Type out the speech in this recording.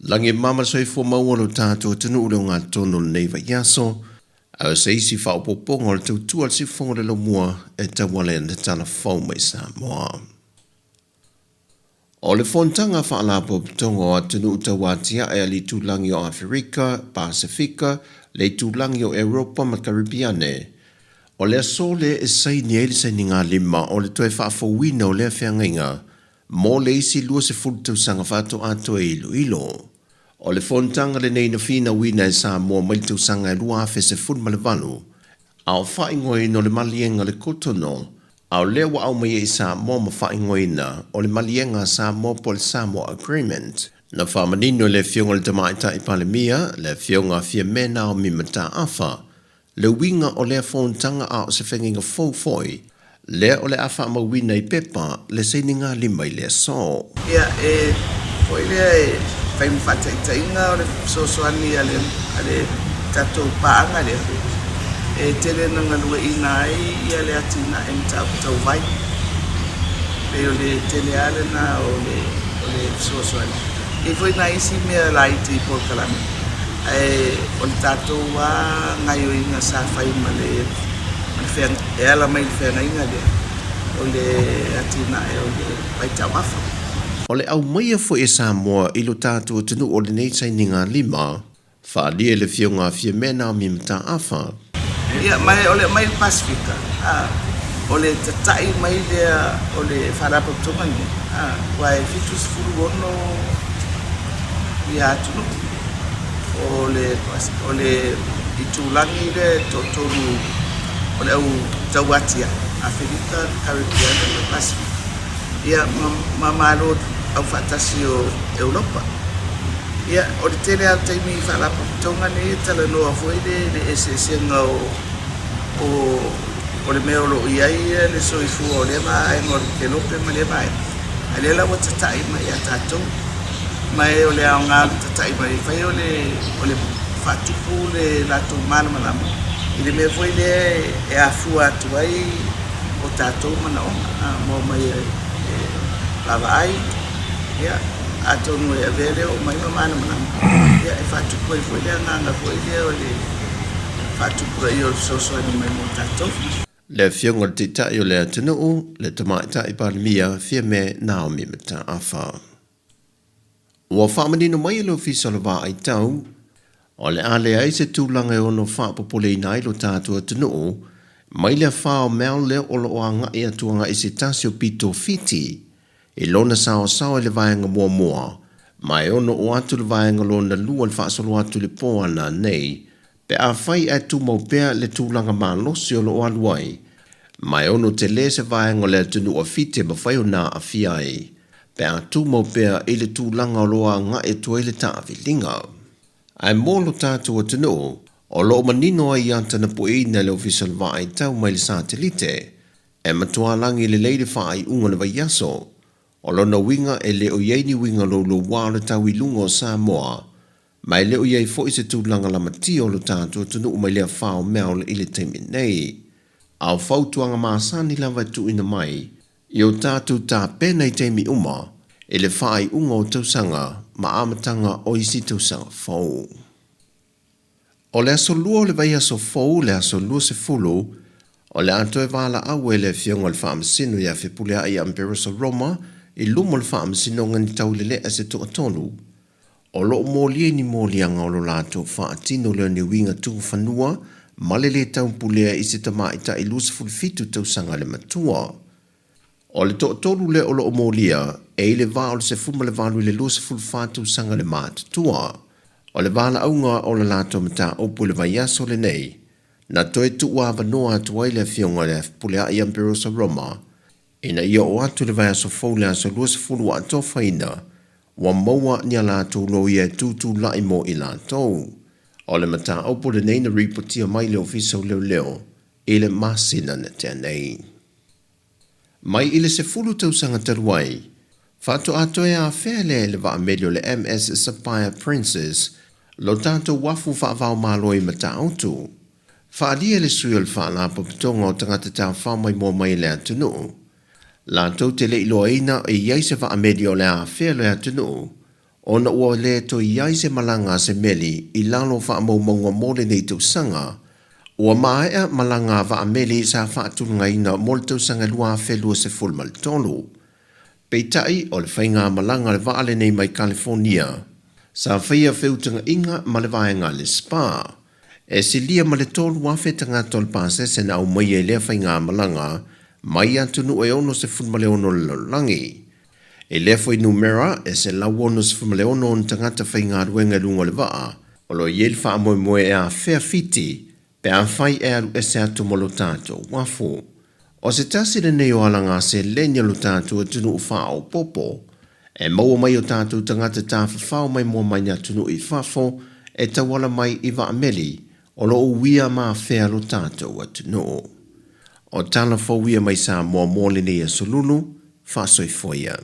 Langi mama soifua maua lo tātou tunu ule ngā tono nei va yaso, au se isi whao poponga le tautua le sifonga le lo mua e tawale na tala whao mai Sāmoa. O le fontanga whaala poponga o tunu utawatia e ali tūlangi o Afrika, Pasifika, le tūlangi o Europa ma Karibiane. O le asole e sai ni ele sai ni ngā lima o le toe whaafowina o le whiangainga, mō le isi lua se fulu sanga whato ato e ilo. O le fontanga le nei na fina wina e Sāmoa mai sanga e lua afe se fulu ma le valu. Au whaingoi no le malienga le kotono, au lewa au mai e Sāmoa ma whaingoi na o le malienga Sāmoa po le Sāmoa Agreement. Na whamanino le fionga le tamaita i palemia, le fionga fia mena o mimata afa, le winga o le fontanga a o se whenginga fōfoi, le o le afa ma wina i pepa, le seininga lima i le so. Ia foi le fai mwhataitainga o le sosoani ale tatou paanga le. Tele nanga lua ina ai ia le atina e tau vai. Le o le tele ale na o le sosoani. Foi na isi mea laiti i Porkalami. O le tatou wa ngai o inga sa fai ma le when, e ala mai le whena inga le. O le atina e o le paitau afa. O le au maia fo e Sāmoa ilo tātua tunu o le nei sai ninga lima, whaalia le fionga fia mena o mimata afa. Ia, mai o le mai Pasifika. O le tatai mai lea o le wharapa tongani. Wai fitus furu ono ia tunu. O le itulangi le totonu o le au tauatia. Afrika, Karibiane, le Pasifika. Ia, mamalo au fatasi o Europa. Ia, o le tele au taimi i whalapa tongani tala noa foide le esesenga o le mea lo iai le soifu o le mai ngor ke lope ma le mai. A le lawa tatai mai a tātou. Mai o le au ngā tatai mai whai o le whatupu le lato mana malama. I le mea foide e afua atu ai o tātou mana onga. Mō mai lava ai. Ia, atonu e avere o mai mamana manama. Ia, e whatupu e foide a nganga foide o le whatupu e o sosoani mai mō tātou. Le fionga le titai o le atunuu, le tamaita i palemia, fia me Naomi mata afa. Ua whamanino mai lo fisa lo wā ai tau, o le ale ai se tūlanga e ono whapopole nai lo tātua atunuu, mai le whao mea le olo o anga e atuanga i se tasio pito fiti, e lona sao le vaenga mua, mai ono o atu le vaenga lona lua le whaasolo atu le poana nei, pe a whai e tu mau pea le tūlanga maa losi o lo aluai, mai ono te le se vaenga le atunu o fite ma whai o nā a fiai, pe a tu mau pea e le tūlanga o loa ngā e tu e le tāwi linga. Ai mōlo tātua tunu, o lo manino ai antana po e na le official vai tau mai le satelite, e matua langi le leile whai unga le vai yaso, o lo na winga e le o yeini winga lo wā le tau i lunga o Sāmoa, mai leo iei fo i se tūlanga la mati o lo tātua tunu mai lea whao mea o le ile teimi nei. Au whautuanga māsani lawa tu ina mai, i o tātua tā pēna i teimi uma, e le whai unga o tausanga, ma amatanga o isi tausanga whau. O le aso lua o le vai aso whau, le aso lua se fulu, o le anto e wala au e le fionga le whaamasino i a whipulea i Amperosa Roma, i lumo le whaamasino ngani tau le lea se tu atonu. O lo mōlia ni mōlianga o lo lato whaatino leo ni winga tuku whanua, malele tau pulea i se tamaita i lusa fulfitu tau sanga le matua. O le tolu le o lo mōlia, e le vā o le se fuma le valu le lusa fulfatu sanga le mātua. O le vala aunga o le lato mata opu le vaiaso le nei, na toe tuua vanoa atu ai le fionga le pulea i Amperosa Roma, ina ia o atu le vaiaso fōlea so lusa fulu a tofa ina, wa maua ni ala tō lo ia tūtū lai mo i la tō. O le mata opo le neina ripotia mai le ofiso leo, e le masina na tēnei. Mai ile se fulu tau sanga taruai, whato ato e a whele le wa amelio le MS Sapphire Princess, lo tātou wafu whaavau malo i mata autu. Whaalia le sui o le whaanapa pitonga o tangata tā whaamai mō mai le atunu. La tau te le iloa ina e iei se wa amedio le a whea le atunu, ona ua le to iai se malanga se meli I lalo wha maunga mole nei tau sanga, ua maea malanga wa meli sa wha tulunga ina mole tau sanga lua whelua se fulmal tolu. Peitai o le whainga malanga le waale nei mai California, sa whaia whiutanga inga ma le vaenga le spa. E si lia ma le tolu wawhetanga tol pase se na au mai e lea whainga malanga, mai atunu e ono se fulmale ono le langi. E lea fwoi numera e se lau ono se fulmale ono on tangata whainga ruenga lunga le waa, o lo yel wha moe moe e a whea fiti, pe a whai e alu e se atu molo tātou wafu. O se tasi le neo alanga se lenya lo tātou atunu u whao popo, e maua mai o tātou tangata tā whao mai mua mai atunu I whafo, e tawala mai I wa ameli, o lo uia ma whea lo tātou atunu. O tala fo uia mai Sāmoa mōlene e solunu, whasoi foia.